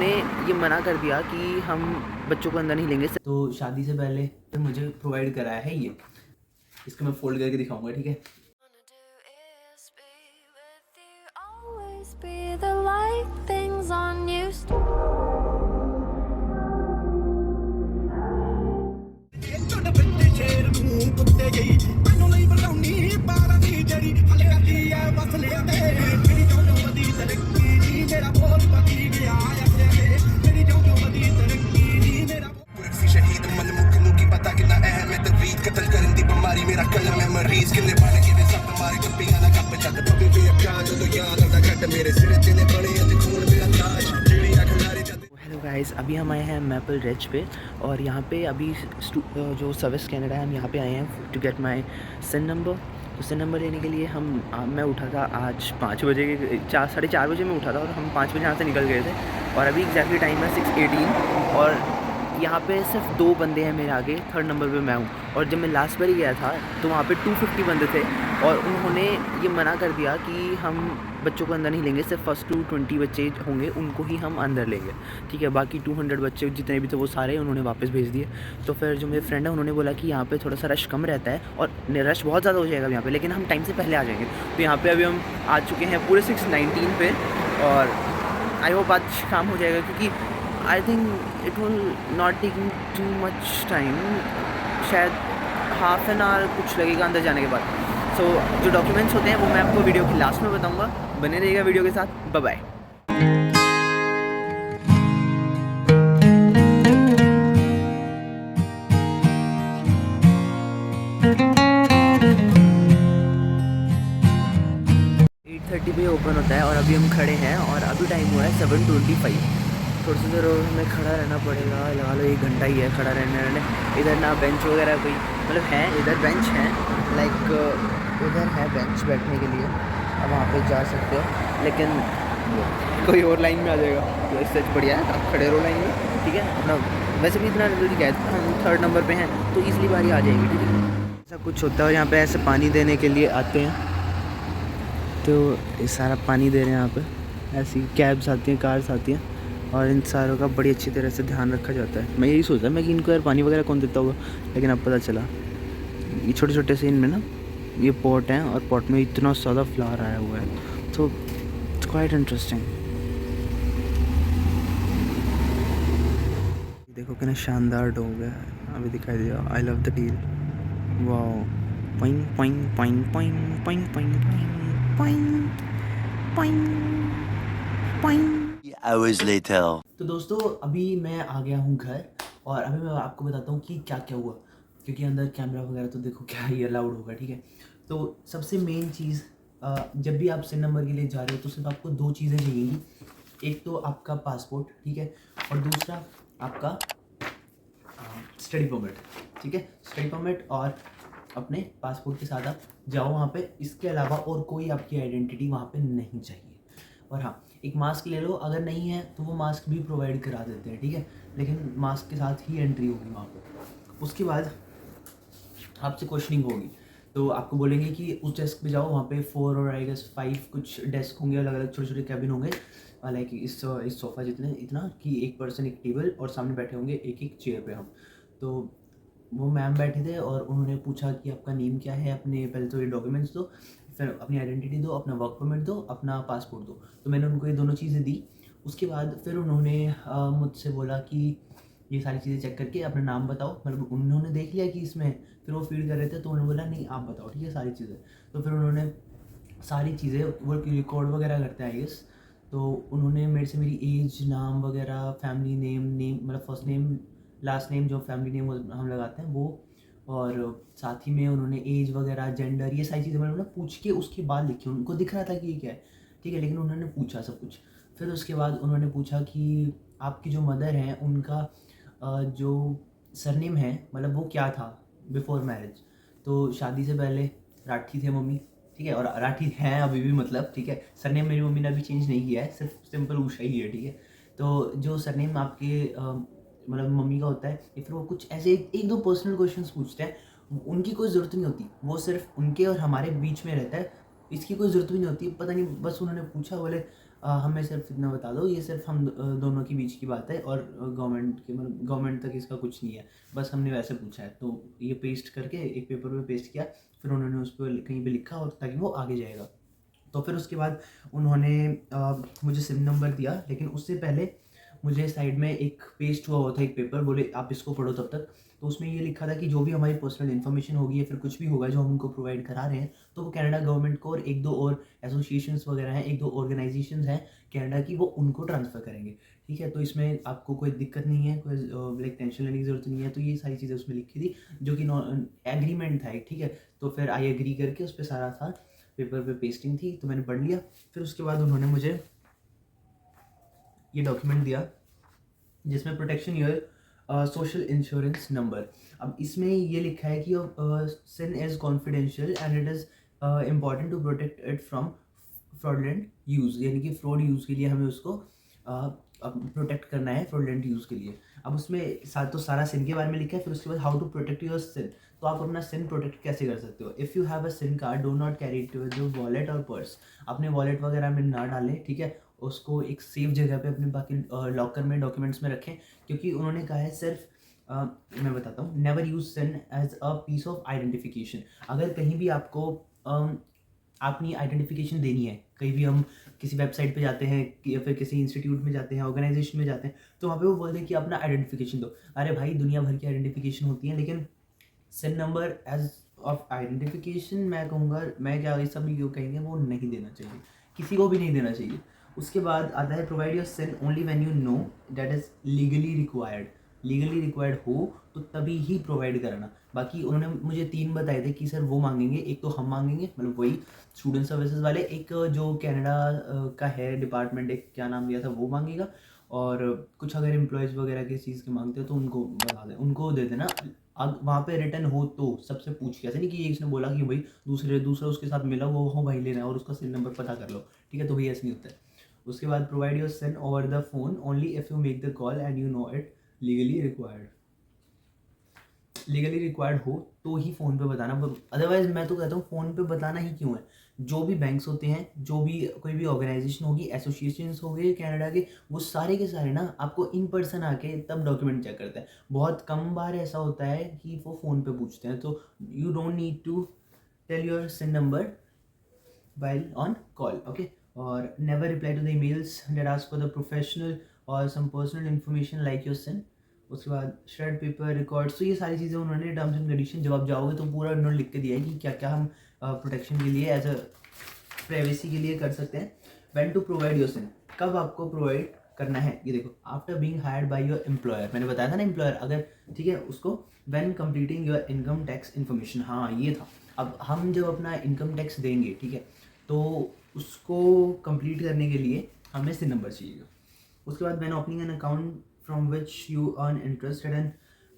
उन्होंने ये मना कर दिया कि हम बच्चों को अंदर नहीं लेंगे। तो शादी से पहले तो मुझे प्रोवाइड कराया है ये, इसको मैं फोल्ड करके दिखाऊंगा, ठीक है। हेलो गाइस, अभी हम आए हैं मैपल रिज पे और यहाँ पे अभी जो सर्विस कैनेडा है, हम यहाँ पे आए हैं to get my SIN number. तो सिन नंबर लेने के लिए मैं उठा था आज 5 बजे के 4:30 बजे में उठा था और हम 5 बजे यहाँ से निकल गए थे और अभी एग्जैक्टली टाइम है 6:18 और यहाँ पे सिर्फ 2 बंदे हैं मेरे आगे, 3rd नंबर पे मैं हूँ। और जब मैं लास्ट बार ही गया था तो वहाँ पे 250 बंदे थे और उन्होंने ये मना कर दिया कि हम बच्चों को अंदर नहीं लेंगे, सिर्फ फर्स्ट 20 बच्चे होंगे उनको ही हम अंदर लेंगे, ठीक है। बाकी 200 बच्चे जितने भी थे वो सारे उन्होंने वापस भेज दिए। तो फिर जो मेरे फ्रेंड है उन्होंने बोला कि यहाँ पे थोड़ा सा रश कम रहता है और रश बहुत ज़्यादा हो जाएगा यहाँ पे, लेकिन हम टाइम से पहले आ जाएंगे। तो यहाँ पे अभी हम आ चुके हैं पूरे 6:19 पे और आई होप आज काम हो जाएगा, क्योंकि I think it will not taking too much time, शायद हाफ एन आवर कुछ लगेगा अंदर जाने के बाद। सो जो डॉक्यूमेंट्स होते हैं वो मैं आपको वीडियो के लास्ट में बताऊंगा, बने रहिएगा वीडियो के साथ। Bye bye. 8:30 पे ओपन होता है और अभी हम खड़े हैं और अभी टाइम हुआ है 7:25। थोड़ी सी देर और हमें खड़ा रहना पड़ेगा, लगा लो 1 घंटा ही है खड़ा रहने। इधर ना बेंच वगैरह कोई मतलब है, इधर बेंच है, लाइक उधर है बेंच बैठने के लिए, अब वहाँ पे जा सकते हो, लेकिन कोई और लाइन में आ जाएगा। तो इससे बढ़िया है आप खड़े रहो लाइन में, ठीक है अपना। वैसे भी इतना जल्दी क्या है, हम 3rd नंबर पे हैं तो ईज़िली बारी आ जाएगी, ठीक है। ऐसा कुछ होता है यहाँ पे, ऐसे पानी देने के लिए आते हैं तो ये सारा पानी दे रहे हैं यहाँ पे, ऐसी कैब्स आती हैं, कार्स आती हैं और इन सारों का बड़ी अच्छी तरह से ध्यान रखा जाता है। मैं यही सोचता मैं कि इनको यार पानी वगैरह कौन देता होगा, लेकिन अब पता चला ये छोटे छोटे से इनमें ना ये पॉट हैं और पॉट में इतना ज़्यादा फ्लावर आया हुआ है, तो इट्स क्वाइट इंटरेस्टिंग। देखो कितना शानदार डोग है, अभी दिखाई दिया। I love the deal, wow. पोइंग पोइंग पोइंग पोइंग पोइंग पोइंग पोइंग पोइंग पोइंग। Hours later. तो दोस्तों अभी मैं आ गया हूँ घर और अभी मैं आपको बताता हूँ कि क्या क्या हुआ, क्योंकि अंदर कैमरा वगैरह तो देखो क्या ही अलाउड होगा, ठीक है। तो सबसे मेन चीज़, जब भी आप सिन नंबर के लिए जा रहे हो तो सिर्फ आपको 2 चीज़ें चाहिएंगी। एक तो आपका पासपोर्ट, ठीक है, और दूसरा आपका स्टडी परमिट, ठीक है। स्टडी परमिट और अपने पासपोर्ट के साथ आप जाओ वहाँ पे, इसके अलावा और कोई आपकी आइडेंटिटी वहाँ पे नहीं चाहिए। और हाँ, एक मास्क ले लो, अगर नहीं है तो वो मास्क भी प्रोवाइड करा देते हैं, ठीक है, लेकिन मास्क के साथ ही एंट्री होगी वहाँ पे। उसके बाद आपसे क्वेश्चनिंग होगी, तो आपको बोलेंगे कि उस डेस्क पे जाओ, वहाँ पे 4 और आई गेस 5 कुछ डेस्क होंगे, अलग अलग छोटे छोटे कैबिन होंगे, लाइक इस सोफ़ा जितने इतना कि एक पर्सन एक टेबल और सामने बैठे होंगे एक एक चेयर पे हम। तो वो मैम बैठे थे और उन्होंने पूछा कि आपका नेम क्या है, अपने पहले तो ये डॉक्यूमेंट्स दो, फिर अपनी आइडेंटिटी दो, अपना वर्क परमिट दो, अपना पासपोर्ट दो। तो मैंने उनको ये दोनों चीज़ें दी। उसके बाद फिर उन्होंने मुझसे बोला कि ये सारी चीज़ें चेक करके अपना नाम बताओ, मतलब उन्होंने देख लिया कि इसमें, फिर वो फीड कर रहे थे तो उन्होंने बोला नहीं आप बताओ, ठीक है, सारी चीज़ें। तो फिर उन्होंने सारी चीज़ें वो रिकॉर्ड वगैरह करते हैं आई गेस, तो उन्होंने मेरे से मेरी एज, नाम वगैरह, फैमिली नेम मतलब फर्स्ट नेम लास्ट नेम जो फैमिली नेम हम लगाते हैं वो, और साथ ही में उन्होंने एज वगैरह, जेंडर, ये सारी चीज़ें मैंने पूछ के उसके बाद लिखी। उनको दिख रहा था कि ये क्या है, ठीक है, लेकिन उन्होंने पूछा सब कुछ। फिर उसके बाद उन्होंने पूछा कि आपकी जो मदर हैं उनका जो सरनेम है मतलब वो क्या था बिफोर मैरिज। तो शादी से पहले राठी थे मम्मी, ठीक है, और राठी हैं अभी भी, मतलब ठीक है। सरनेम मेरी मम्मी ने अभी चेंज नहीं किया है, सिर्फ सिंपल उषा ही है, ठीक है। तो जो सरनेम आपके मतलब मम्मी का होता है, या फिर वो कुछ ऐसे एक दो पर्सनल क्वेश्चंस पूछते हैं, उनकी कोई ज़रूरत नहीं होती, वो सिर्फ उनके और हमारे बीच में रहता है, इसकी कोई ज़रूरत भी नहीं होती, पता नहीं बस उन्होंने पूछा, बोले हमें सिर्फ इतना बता दो, ये सिर्फ हम दोनों के बीच की बात है और गवर्नमेंट के मतलब गवर्नमेंट तक इसका कुछ नहीं है, बस हमने वैसे पूछा है। तो ये पेस्ट करके एक पेपर पे पेस्ट किया, फिर उन्होंने उस पर कहीं पे लिखा और ताकि वो आगे जाएगा। तो फिर उसके बाद उन्होंने मुझे सिम नंबर दिया, लेकिन उससे पहले मुझे साइड में एक पेस्ट हुआ था एक पेपर, बोले आप इसको पढ़ो तब तक। तो उसमें ये लिखा था कि जो भी हमारी पर्सनल इन्फॉर्मेशन होगी या फिर कुछ भी होगा जो हम उनको प्रोवाइड करा रहे हैं, तो वो कनाडा गवर्नमेंट को और एक दो और एसोसिएशंस वगैरह हैं, एक दो ऑर्गेनाइजेशंस हैं कनाडा की, वो उनको ट्रांसफ़र करेंगे। ठीक है, तो इसमें आपको कोई दिक्कत नहीं है, कोई लाइक टेंशन लेने की ज़रूरत नहीं है। तो ये सारी चीज़ें उसमें लिखी थी जो कि एग्रीमेंट था एक, ठीक है। तो फिर आई एग्री करके उस पर सारा था, पेपर पे पेस्टिंग थी, तो मैंने पढ़ लिया। फिर उसके बाद उन्होंने मुझे ये डॉक्यूमेंट दिया जिसमें protection your social insurance number. अब इसमें ये लिखा है कि SIN is confidential and it is important to protect it from fraudulent use, यानी कि फ्रॉड यूज़ के लिए हमें उसको प्रोटेक्ट करना है फ्रॉडलेंट यूज़ के लिए। अब उसमें तो सारा सिन के बारे में लिखा है, फिर उसके बाद how to protect your SIN. तो आप अपना सिन प्रोटेक्ट कैसे कर सकते हो? If you have a SIN card do not carry it with your wallet और पर्स। अपने वॉलेट वगैरह में ना डालें, ठीक है। उसको एक सेफ जगह पे अपने बाकी लॉकर में डॉक्यूमेंट्स में रखें, क्योंकि उन्होंने कहा है सिर्फ मैं बताता हूँ, never use SIN as a piece of identification. अगर कहीं भी आपको अपनी आइडेंटिफिकेशन देनी है, कहीं भी हम किसी वेबसाइट पे जाते हैं या फिर किसी इंस्टीट्यूट में जाते हैं, ऑर्गेनाइजेशन में जाते हैं, तो वहाँ पे वो बोलते हैं कि अपना आइडेंटिफिकेशन दो। अरे भाई, दुनिया भर की आइडेंटिफिकेशन होती है, लेकिन सिन नंबर एज ऑफ आइडेंटिफिकेशन मैं कहूँगा, मैं क्या, ये सभी क्यों कहेंगे, वो नहीं देना चाहिए, किसी को भी नहीं देना चाहिए। उसके बाद आता है provide your SIN only when you know that is legally required. Legally required हो तो तभी ही प्रोवाइड कराना। बाकी उन्होंने मुझे 3 बताए थे कि सर वो मांगेंगे, एक तो हम मांगेंगे, मतलब वही स्टूडेंट सर्विसेज वाले, एक जो कनाडा का है डिपार्टमेंट, एक क्या नाम दिया था, वो मांगेगा, और कुछ अगर एम्प्लॉयज़ वगैरह किस चीज़ के मांगते हो तो उनको बता दें, उनको दे देना। वहाँ पे रिटर्न हो तो सबसे पूछ के, ऐसे नहीं कि इसने बोला कि भाई दूसरा उसके साथ मिला वो हो भाई लेना है और उसका सिन नंबर पता कर लो, ठीक है, तो भाई ऐसे नहीं होता है। उसके बाद provide your SIN over the phone only if you make the call and you know it legally required. Legally required हो तो ही फ़ोन पे बताना, अदरवाइज मैं तो कहता हूँ फ़ोन पे बताना ही क्यों है। जो भी बैंक्स होते हैं, जो भी कोई भी ऑर्गेनाइजेशन होगी, एसोसिएशंस हो गए कनाडा के, वो सारे के सारे ना आपको इन पर्सन आके तब डॉक्यूमेंट चेक करते हैं। बहुत कम बार ऐसा होता है कि वो फ़ोन पे पूछते हैं। तो you don't need to tell your SIN number while on call, okay? Or never reply to the emails that ask for the professional or some personal information like your sin। उसके बाद shred paper records, तो ये सारी चीज़ें उन्होंने terms and condition, जब आप जाओगे तो पूरा उन्होंने लिख के दिया है कि क्या क्या हम प्रोटेक्शन के लिए एज अ प्राइवेसी के लिए कर सकते हैं। When to provide your SIN, कब आपको प्रोवाइड करना है, ये देखो, after being hired by your employer. मैंने बताया था ना एम्प्लॉयर अगर, ठीक है, उसको when completing your income tax information, हाँ ये था। अब हम जब अपना इनकम टैक्स देंगे, ठीक है, तो उसको कंप्लीट करने के लिए हमें सिन नंबर चाहिएगा। उसके बाद when opening an account from which you earn interest at an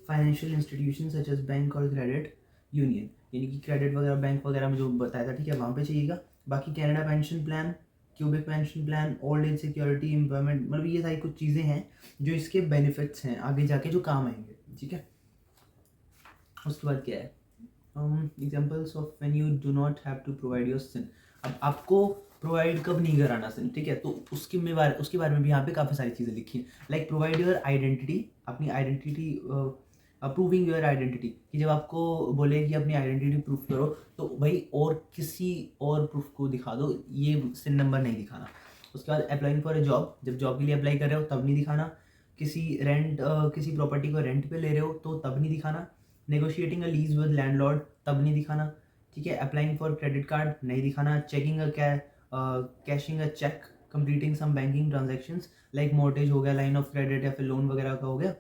financial institution such as bank और क्रेडिट यूनियन, यानी कि क्रेडिट वगैरह बैंक वगैरह में जो बताया था, ठीक है, वहाँ पे चाहिएगा। बाकी Canada pension plan, cubic pension plan, old age security, employment, मतलब ये सारी कुछ चीज़ें हैं जो इसके बेनिफिट्स हैं आगे जाके जो काम आएंगे, ठीक है। उसके बाद क्या है, examples of when you do not have to provide your SIN. अब आपको प्रोवाइड कब नहीं कराना सिन, ठीक है, तो उसके बारे में भी यहाँ पे काफ़ी सारी चीज़ें लिखी हैं। लाइक प्रोवाइड योर आइडेंटिटी, अपनी आइडेंटिटी, अप्रूविंग योर आइडेंटिटी, कि जब आपको बोले कि अपनी आइडेंटिटी प्रूफ करो, तो भाई और किसी और प्रूफ को दिखा दो, ये सिन नंबर नहीं दिखाना। उसके बाद अप्लाइंग फॉर अ जॉब, जब जॉब के लिए अप्लाई कर रहे हो तब नहीं दिखाना। किसी प्रॉपर्टी को रेंट पे ले रहे हो तो तब नहीं दिखाना। Negotiating a lease with landlord, तब नहीं दिखाना, ठीक है। अप्लाइंग फॉर क्रेडिट कार्ड नहीं दिखाना। चेकिंग अ कैशिंग अ चेक, कंप्लीटिंग सम बैंकिंग ट्रांजेक्शन्स लाइक मोर्टेज हो गया, लाइन ऑफ क्रेडिट या फिर लोन वगैरह का हो गया।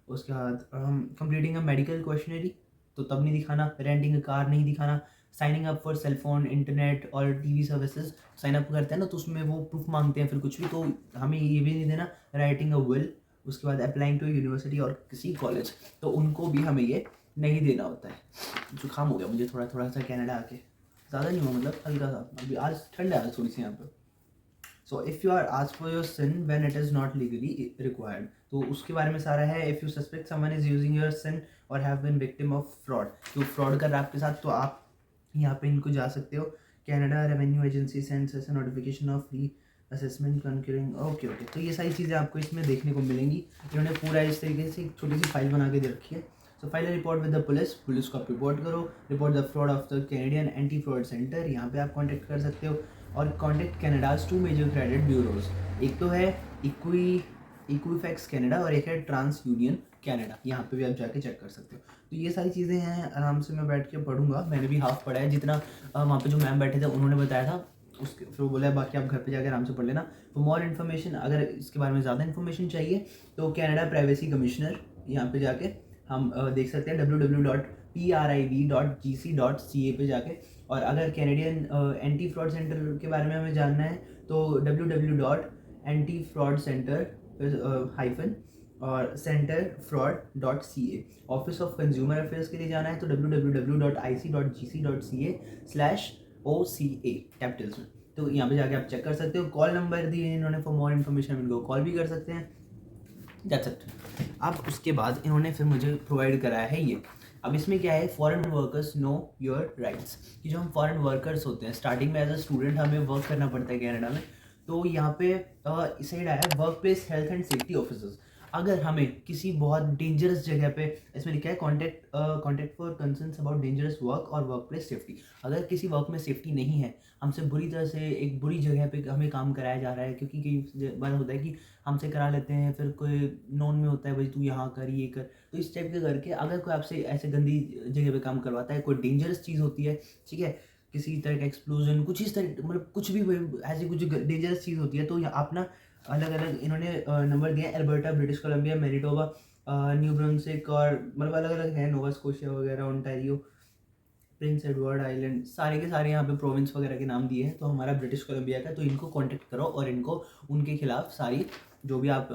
उसके बाद कंप्लीटिंग अ मेडिकल क्वेश्चनरी, तो तब नहीं दिखाना। रेंटिंग अ कार नहीं दिखाना। Signing up for cellphone, internet और टीवी सर्विसेज, साइन अप करते हैं ना, तो उसमें वो प्रूफ मांगते हैं फिर कुछ भी, तो हमें ये भी नहीं देना। राइटिंग अ विल, उसके बाद अप्लाइंग टू यूनिवर्सिटी और किसी कॉलेज, तो उनको भी हमें ये नहीं देना होता है। जुकाम हो गया मुझे थोड़ा सा कनाडा आके, ज़्यादा नहीं हुआ, मतलब हल्का सा, अभी आज ठंड है आज थोड़ी सी यहाँ पर। So if you are asked for your SIN when it is not legally required, तो उसके बारे में सारा है। If you suspect someone is using your SIN और have been victim of fraud, तो फ्रॉड कर रहा है आपके साथ, तो आप यहाँ पे इनको जा सकते हो। Canada revenue agency sends us a notification of free assessment कंक्यूरिंग, okay okay. तो ये सारी चीज़ें आपको इसमें देखने को मिलेंगी। इन्होंने पूरा इस तरीके से एक छोटी सी फाइल बना के दे रखी है। So file report with the police, police को आप रिपोर्ट करो, report the fraud of the Canadian anti fraud centre, यहाँ पे आप कॉन्टेक्ट कर सकते हो। और contact Canada's 2 major credit bureaus, एक तो है इक्विफैक्स कनाडा और एक है ट्रांस यूनियन कनाडा, यहाँ पे भी आप जाके चेक कर सकते हो। तो ये सारी चीज़ें हैं, आराम से मैं बैठ के पढ़ूंगा। मैंने भी हाफ पढ़ा है, जितना वहाँ पे जो मैम बैठे थे उन्होंने बताया था उसके, फिर वो बोला है बाकी आप घर पे जाकर आराम से पढ़ लेना। फॉर मोर इन्फॉर्मेशन, अगर इसके बारे में ज़्यादा इन्फॉर्मेशन चाहिए तो कनाडा प्राइवेसी कमिश्नर यहाँ पे जाके हम देख सकते हैं www.prib.gc.ca पे जाके। और अगर कैनेडियन एंटी फ्रॉड सेंटर के बारे में हमें जानना है तो www.antifraudcenter और centerfraud.ca। Office of consumer affairs के लिए जाना है तो www.ic.gc.ca/OCA कैपिटल्स में। तो यहाँ पे जाके आप चेक कर सकते हो। कॉल नंबर दिए इन्होंने, फॉर मोर इन्फॉर्मेशन इनको कॉल भी कर सकते हैं। That's it. अब उसके बाद इन्होंने फिर मुझे प्रोवाइड कराया है ये। अब इसमें क्या है, foreign workers know your rights, कि जो हम फॉरेन वर्कर्स होते हैं, स्टार्टिंग में एज अ स्टूडेंट हमें वर्क करना पड़ता है कनाडा में। तो यहाँ पे इस साइड आया work place health and safety officers. अगर हमें किसी बहुत डेंजरस जगह पे, इसमें लिखा है contact for concerns about dangerous work और वर्क प्लेस सेफ्टी। अगर किसी वर्क में सेफ्टी नहीं है, हमसे बुरी तरह से एक बुरी जगह पे हमें काम कराया जा रहा है, क्योंकि कई बार होता है कि हमसे करा लेते हैं, फिर कोई नॉन में होता है भाई तू यहाँ कर ये कर, तो इस टाइप के करके अगर कोई आपसे ऐसे गंदी जगह पे काम करवाता है, कोई डेंजरस चीज़ होती है, ठीक है, किसी तरह का एक्सप्लोजन, कुछ इस तरह, मतलब कुछ भी ऐसी कुछ डेंजरस चीज़ होती है, तो आप ना अलग अलग इन्होंने नंबर दिए, Alberta, British Columbia, Manitoba, new Brunswick और मतलब अलग अलग है, नोवा स्कोशिया वगैरह, ओंटारियो, प्रिंस एडवर्ड आइलैंड, सारे के सारे यहाँ पे प्रोविंस वगैरह के नाम दिए हैं। तो हमारा ब्रिटिश कोलंबिया का, तो इनको कांटेक्ट करो और इनको उनके खिलाफ सारी जो भी आप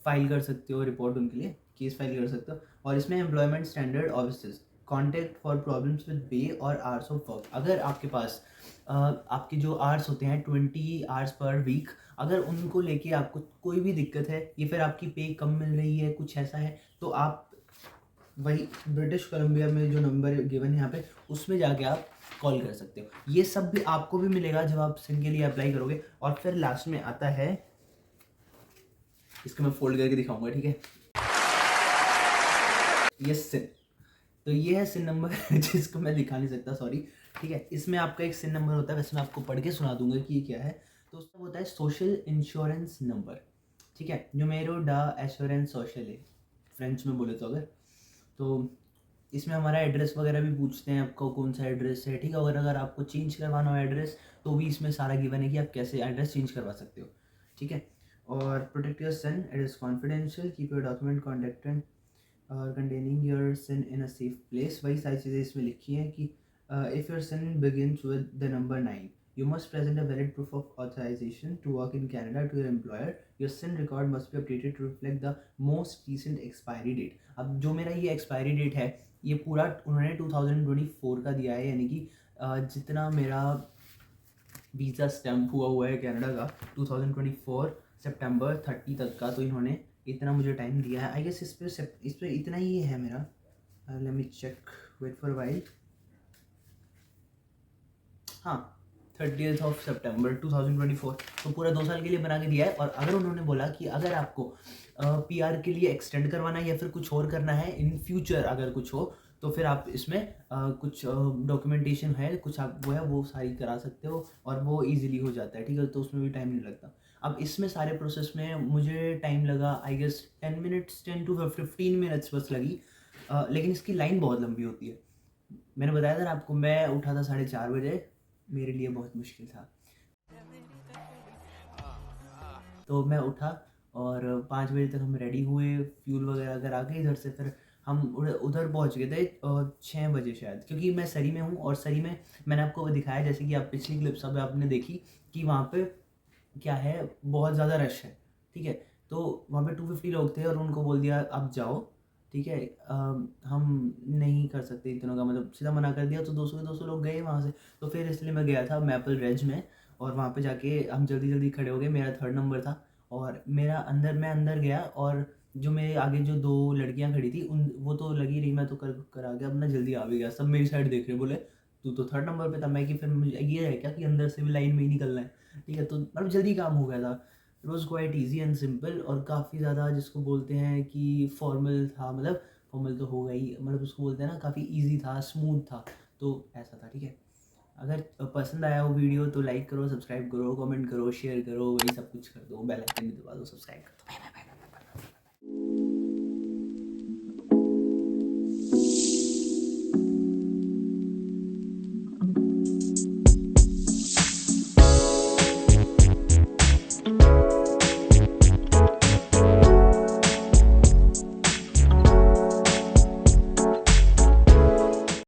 फाइल कर सकते हो, रिपोर्ट उनके लिए केस फाइल कर सकते हो। और इसमें employment standard officers, contact for problems with पे और आवर्स ऑफ वर्क। अगर आपके पास आपके जो आवर्स होते हैं 20 आवर्स पर वीक, अगर उनको लेके आपको कोई भी दिक्कत है या फिर आपकी पे कम मिल रही है, कुछ ऐसा है, तो आप वही ब्रिटिश कोलंबिया में जो नंबर गिवन है यहाँ पे, उसमें जाके आप कॉल कर सकते हो। ये सब भी आपको भी मिलेगा जब आप सिन के लिए अप्लाई करोगे। और फिर लास्ट में आता है, इसको मैं फोल्ड करके दिखाऊंगा, ठीक है, ये सिन। तो ये है सिन नंबर जिसको मैं दिखा नहीं सकता, सॉरी, ठीक है। इसमें आपका एक सिन नंबर होता है, वैसे मैं आपको पढ़ के सुना दूंगा कि ये क्या है। तो उसका होता है सोशल इंश्योरेंस नंबर, ठीक है, नुमेरो डा एश्योरेंस सोशल है फ्रेंच में बोले तो। अगर तो इसमें हमारा एड्रेस वगैरह भी पूछते हैं, आपका कौन सा एड्रेस है, ठीक है। अगर आपको चेंज करवाना हो एड्रेस तो भी इसमें सारा गिवन है कि आप कैसे एड्रेस चेंज करवा सकते हो, ठीक है। और protect your SIN, it is confidential, keep your document contacted और containing your SIN in a safe place. वही सारी चीज़ें इसमें लिखी हैं कि if your SIN begins with the number 9, you must present a valid proof of authorization to work in Canada to your employer. Your SIN record must be updated to reflect the most recent expiry date. अब जो मेरा ये expiry date है, ये पूरा उन्होंने 2024 का दिया है, यानी कि जितना मेरा वीज़ा स्टैम्प हुआ है कनाडा का 2024 सितंबर 30 तक का, तो इन्होंने इतना मुझे टाइम दिया है। आई गेस इस पर इतना ही है मेरा। Let me check, wait for while. हाँ, 30 सितंबर 2024, तो पूरा 2 साल के लिए बना के दिया है। और अगर उन्होंने बोला कि अगर आपको पीआर के लिए एक्सटेंड करवाना है या फिर कुछ और करना है इन फ्यूचर, अगर कुछ हो तो फिर आप इसमें कुछ डॉक्यूमेंटेशन है, कुछ आप वो है वो सारी करा सकते हो और वो इजीली हो जाता है, ठीक है। तो उसमें भी टाइम नहीं लगता। अब इसमें सारे प्रोसेस में मुझे टाइम लगा आई गेस 10 to 15 मिनट्स बस लगी। लेकिन इसकी लाइन बहुत लंबी होती है। मैंने बताया था ना आपको, मैं उठा था 4:30 बजे, मेरे लिए बहुत मुश्किल था। तो मैं उठा और 5 बजे तक हम रेडी हुए, फ्यूल वगैरह करा के इधर से फिर हम उधर पहुंच गए थे 6 बजे शायद, क्योंकि मैं सरी में हूँ। और सरी में मैंने आपको दिखाया, जैसे कि आप पिछली क्लिप सब आपने देखी कि वहाँ पे क्या है, बहुत ज़्यादा रश है, ठीक है। तो वहाँ पे 250 लोग थे और उनको बोल दिया आप जाओ, ठीक है, हम नहीं कर सकते इतनों का, मतलब सीधा मना कर दिया। तो 200 के 200 लोग गए वहाँ से। तो फिर इसलिए मैं गया था मैपल रेज में, और वहाँ पे जाके हम जल्दी जल्दी खड़े हो गए। मेरा 3rd नंबर था और मैं अंदर गया, और जो मेरे आगे जो 2 लड़कियाँ खड़ी थी उन वो तो लगी रही, मैं तो कर आ गया अपना, जल्दी आ भी गया। सब मेरी साइड देख रहे, बोले तू तो 3rd नंबर पे था। मैं कि फिर मुझे ये है क्या कि अंदर से भी लाइन में ही निकलना है। ठीक है, तो मतलब जल्दी काम हो गया था। It was quite easy and simple, और काफ़ी ज़्यादा जिसको बोलते हैं कि फॉर्मल था, मतलब फॉर्मल तो होगा ही, मतलब उसको बोलते हैं ना काफ़ी ईज़ी था, स्मूथ था, तो ऐसा था, ठीक है। अगर पसंद आया हो वीडियो तो लाइक करो, सब्सक्राइब करो, कमेंट करो, शेयर करो, वही सब कुछ कर दो, बेल आइकन भी दबा दो, सब्सक्राइब कर दो। Bye bye bye.